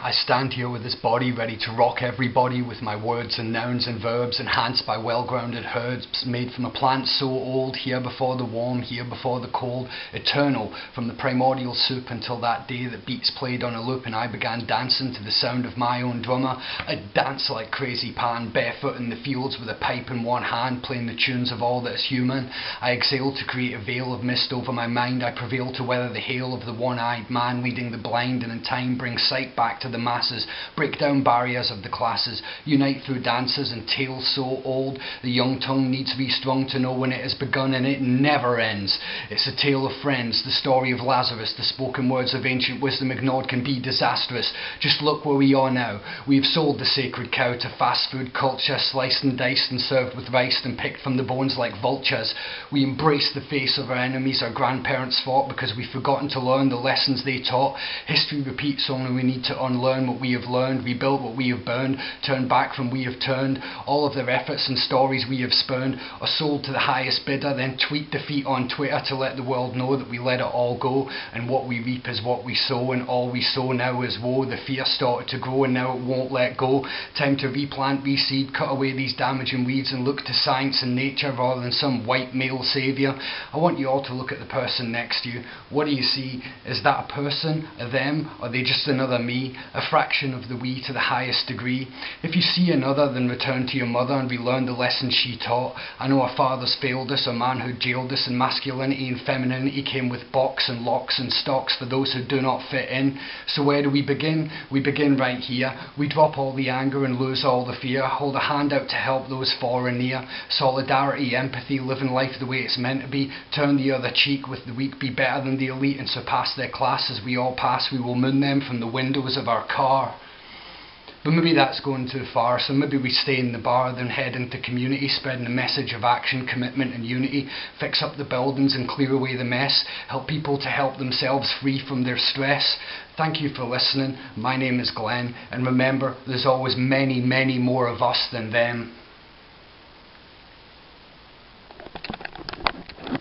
I stand here with this body ready to rock everybody with my words and nouns and verbs enhanced by well-grounded herbs made from a plant so old, here before the warm, here before the cold, eternal, from the primordial soup until that day that beats played on a loop and I began dancing to the sound of my own drummer. I'd dance like crazy pan, barefoot in the fields with a pipe in one hand, playing the tunes of all that is human. I exhaled to create a veil of mist over my mind. I prevailed to weather the hail of the one-eyed man leading the blind, and in time bring sight back to the masses, break down barriers of the classes, unite through dances and tales so old the young tongue needs be strung to know when it has begun, and it never ends. It's a tale of friends, the story of Lazarus, the spoken words of ancient wisdom ignored can be disastrous. Just look where we are now. We have sold the sacred cow to fast food culture, sliced and diced and served with rice and picked from the bones like vultures. We embrace the face of our enemies our grandparents fought because we've forgotten to learn the lessons they taught. History repeats, only we need to unlearn what we have learned, rebuild what we have burned, turn back from we have turned. All of their efforts and stories we have spurned are sold to the highest bidder, then tweet defeat on Twitter to let the world know that we let it all go, and what we reap is what we sow, and all we sow now is woe. The fear started to grow and now it won't let go. Time to replant, reseed, cut away these damaging weeds and look to science and nature rather than some white male saviour. I want you all to look at the person next to you. What do you see? Is that a person? A them? Are they just another me? A fraction of the we to the highest degree? If you see another, then return to your mother and relearn the lessons she taught. I know our fathers failed us, our manhood jailed us, and masculinity and femininity came with box and locks and stocks for those who do not fit in. So where do we begin? We begin right here. We drop all the anger and lose all the fear. Hold a hand out to help those far and near. Solidarity, empathy, living life the way it's meant to be. Turn the other cheek with the weak. Be better than the elite and surpass their class. As we all pass, we will moon them from the windows of our car. But maybe that's going too far, so maybe we stay in the bar, then head into community, spreading the message of action, commitment and unity, fix up the buildings and clear away the mess, help people to help themselves free from their stress. Thank you for listening. My name is Glenn, and remember, there's always many, many more of us than them.